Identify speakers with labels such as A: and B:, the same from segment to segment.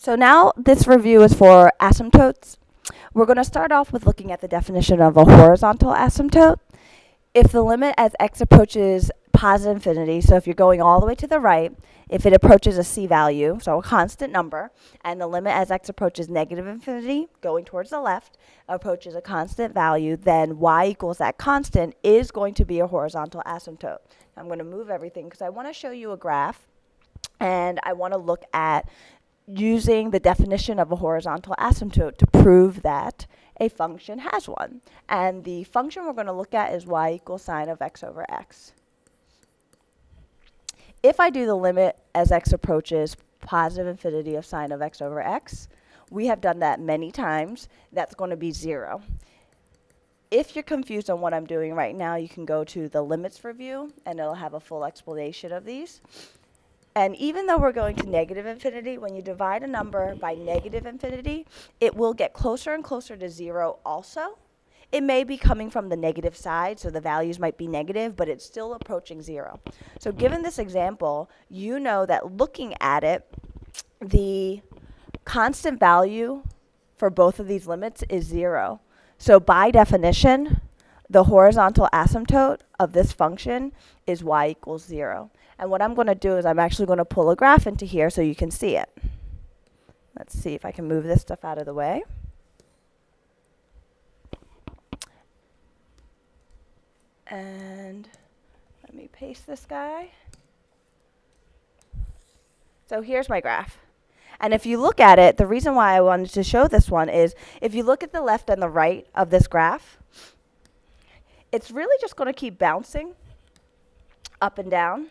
A: So now this review is for asymptotes. We're going to start off with looking at the definition of a horizontal asymptote. If the limit as x approaches positive infinity, so if you're going all the way to the right, if it approaches a c value, so a constant number, and the limit as x approaches negative infinity, going towards the left, approaches a constant value, then y equals that constant is going to be a horizontal asymptote. I'm going to move everything because I want to show you a graph, and I want to look at using the definition of a horizontal asymptote to prove that a function has one. And the function we're going to look at is y equals sine of x over x. If I do the limit as x approaches positive infinity of sine of x over x, we have done that many times. That's going to be 0. If you're confused on what I'm doing right now, you can go to the limits review, and it'll have a full explanation of these. And even though we're going to negative infinity, when you divide a number by negative infinity, it will get closer and closer to 0 also. It may be coming from the negative side, so the values might be negative, but it's still approaching 0. So given this example, you know that looking at it, the constant value for both of these limits is 0. So by definition, the horizontal asymptote of this function is y equals 0. And what I'm going to do is I'm actually going to pull a graph into here so you can see it. Let's see if I can move this stuff out of the way. And let me paste this guy. So here's my graph. And if you look at it, the reason why I wanted to show this one is if you look at the left and the right of this graph, it's really just going to keep bouncing up and down.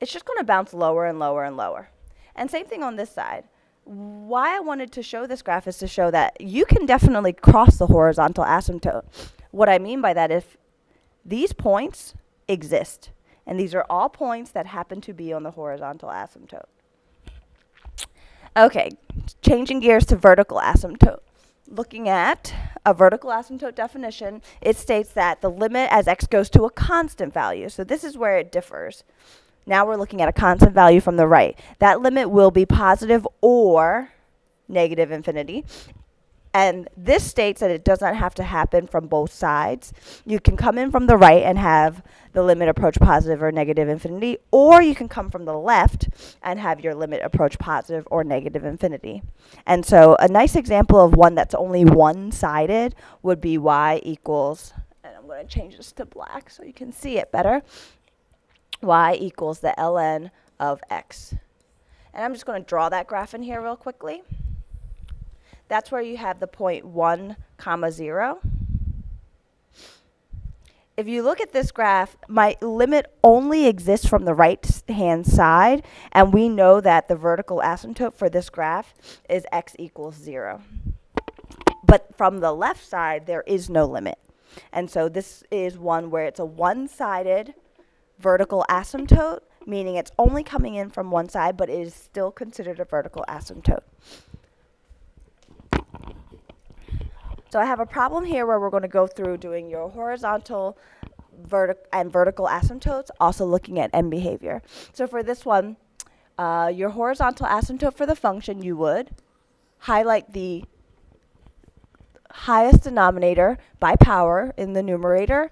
A: It's just going to bounce lower and lower and lower. And same thing on this side. Why I wanted to show this graph is to show that you can definitely cross the horizontal asymptote. What I mean by that is these points exist. And these are all points that happen to be on the horizontal asymptote. Okay, changing gears to vertical asymptote. Looking at a vertical asymptote definition, it states that the limit as x goes to a constant value. So this is where it differs. Now we're looking at a constant value from the right. That limit will be positive or negative infinity. And this states that it does not have to happen from both sides. You can come in from the right and have the limit approach positive or negative infinity, or you can come from the left and have your limit approach positive or negative infinity. And so a nice example of one that's only one-sided would be y equals, and I'm going to change this to black so you can see it better, y equals the ln of x. And I'm just going to draw that graph in here real quickly. That's where you have the point 1, 0. If you look at this graph, my limit only exists from the right-hand side, and we know that the vertical asymptote for this graph is x equals 0. But from the left side, there is no limit. And so this is one where it's a one-sided vertical asymptote, meaning it's only coming in from one side, but it is still considered a vertical asymptote. So I have a problem here where we're going to go through doing your horizontal and vertical asymptotes, also looking at end behavior. So for this one, your horizontal asymptote for the function, you would highlight the highest denominator by power in the numerator,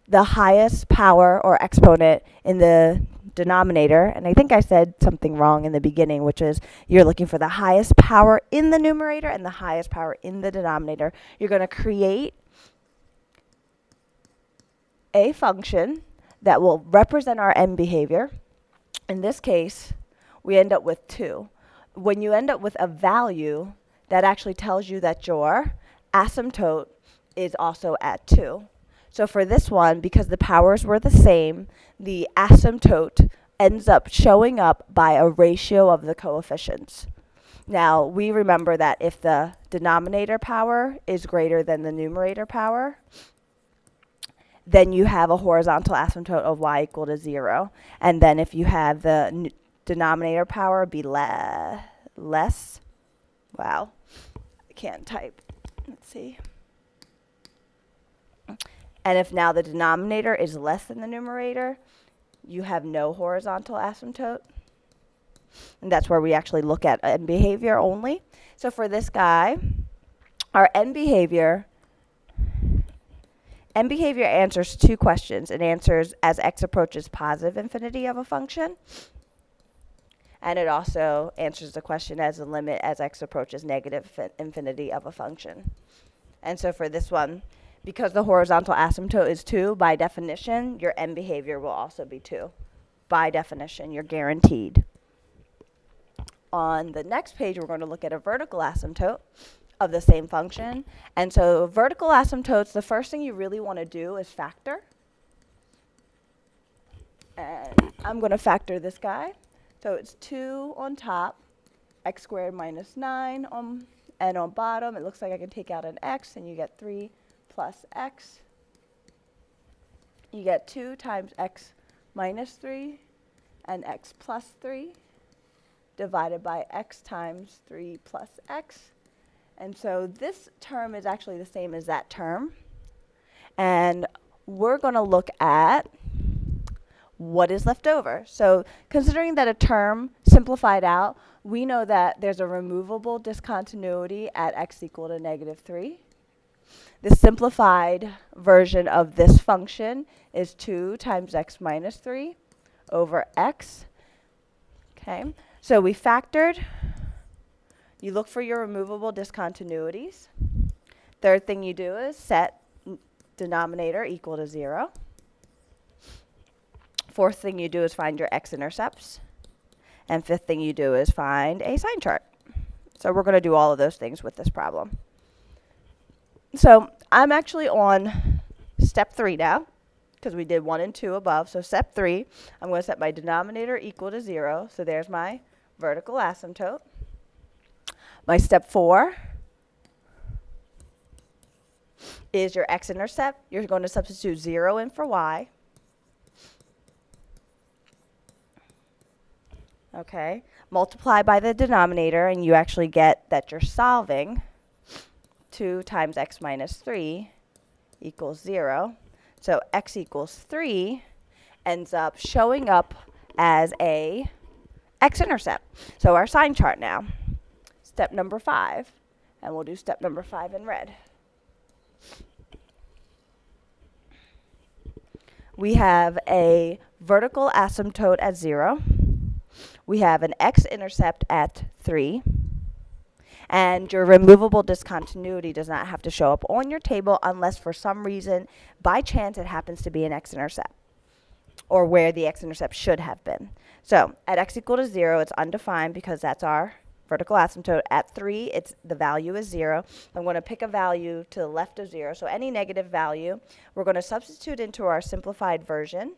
A: the highest power or exponent in the denominator, and I think I said something wrong in the beginning, which is you're looking for the highest power in the numerator and the highest power in the denominator. You're going to create a function that will represent our end behavior. In this case, we end up with 2. When you end up with a value, that actually tells you that your asymptote is also at 2. So for this one, because the powers were the same, the asymptote ends up showing up by a ratio of the coefficients. Now, we remember that if the denominator power is greater than the numerator power, then you have a horizontal asymptote of y equal to 0. And then if you have the denominator power be less, wow, I can't type. Let's see. And if now the denominator is less than the numerator, you have no horizontal asymptote. And that's where we actually look at end behavior only. So for this guy, our end behavior answers two questions. It answers as x approaches positive infinity of a function, and it also answers the question as a limit as x approaches negative infinity of a function. And so for this one, because the horizontal asymptote is 2, by definition, your end behavior will also be 2. By definition, you're guaranteed. On the next page, we're going to look at a vertical asymptote of the same function. And so vertical asymptotes, the first thing you really want to do is factor. And I'm going to factor this guy. So it's 2 on top, x squared minus 9 and on bottom, it looks like I can take out an x, and you get 3 plus x. You get 2 times x minus 3 and x plus 3 divided by x times 3 plus x. And so this term is actually the same as that term. And we're going to look at what is left over. So considering that a term simplified out, we know that there's a removable discontinuity at x equal to negative 3. The simplified version of this function is 2 times x minus 3 over x. Okay, so we factored. You look for your removable discontinuities. Third thing you do is set denominator equal to 0. Fourth thing you do is find your x-intercepts. And fifth thing you do is find a sign chart. So we're going to do all of those things with this problem. So I'm actually on step 3 now, because we did 1 and 2 above. So step 3, I'm going to set my denominator equal to 0. So there's my vertical asymptote. My step 4 is your x-intercept. You're going to substitute 0 in for y. Okay, multiply by the denominator, and you actually get that you're solving 2 times x minus 3 equals 0. So x equals 3 ends up showing up as a x-intercept. So our sign chart now. Step number 5, and we'll do step number 5 in red. We have a vertical asymptote at 0. We have an x-intercept at 3. And your removable discontinuity does not have to show up on your table unless for some reason, by chance, it happens to be an x-intercept, or where the x-intercept should have been. So at x equal to 0, it's undefined because that's our vertical asymptote. At 3, the value is 0. I'm going to pick a value to the left of 0. So any negative value, we're going to substitute into our simplified version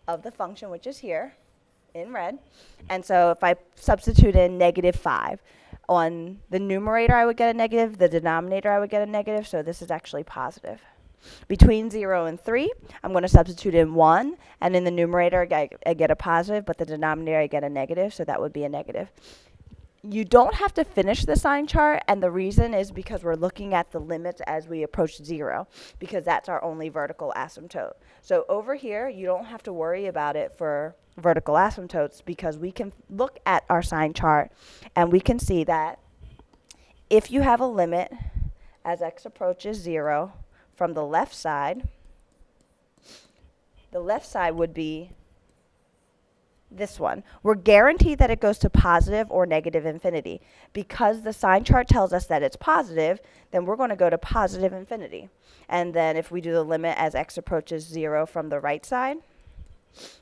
A: of the function, which is here in red. And so if I substitute in negative 5, on the numerator I would get a negative, the denominator I would get a negative, so this is actually positive. Between 0 and 3, I'm going to substitute in 1, and in the numerator I get a positive, but the denominator I get a negative, so that would be a negative. You don't have to finish the sign chart, and the reason is because we're looking at the limits as we approach 0, because that's our only vertical asymptote. So over here, you don't have to worry about it for vertical asymptotes, because we can look at our sign chart and we can see that if you have a limit as x approaches 0 from the left side would be this one. We're guaranteed that it goes to positive or negative infinity. Because the sign chart tells us that it's positive, then we're going to go to positive infinity. And then if we do the limit as x approaches 0 from the right side,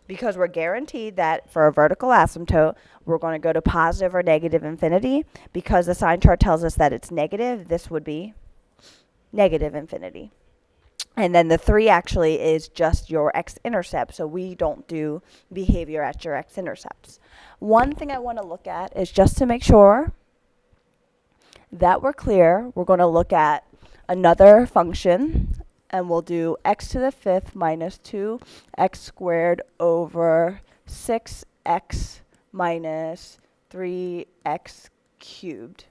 A: because we're guaranteed that for a vertical asymptote, we're going to go to positive or negative infinity. Because the sign chart tells us that it's negative, this would be negative infinity. And then the 3 actually is just your x-intercept, so we don't do behavior at your x-intercepts. One thing I want to look at is just to make sure that we're clear, we're going to look at another function, and we'll do x to the 5th minus 2x squared over 6x minus 3x cubed.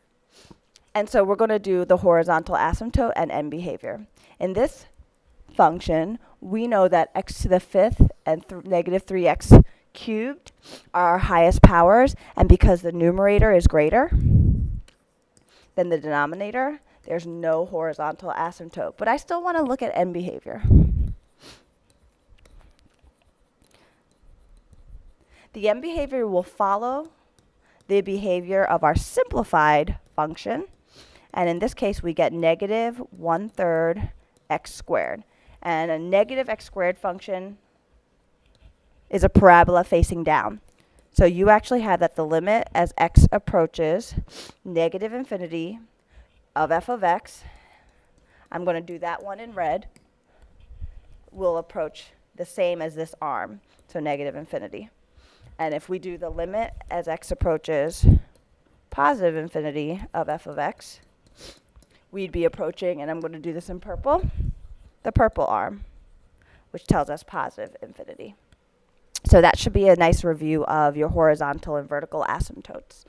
A: And so we're going to do the horizontal asymptote and end behavior. In this function, we know that x to the 5th and negative 3x cubed are our highest powers, and because the numerator is greater than the denominator, there's no horizontal asymptote. But I still want to look at end behavior. The end behavior will follow the behavior of our simplified function. And in this case, we get negative 1/3 x squared. And a negative x squared function is a parabola facing down. So you actually have that the limit as x approaches negative infinity of f of x, I'm going to do that one in red, will approach the same as this arm, so negative infinity. And if we do the limit as x approaches positive infinity of f of x, we'd be approaching, and I'm going to do this in purple, the purple arm, which tells us positive infinity. So that should be a nice review of your horizontal and vertical asymptotes.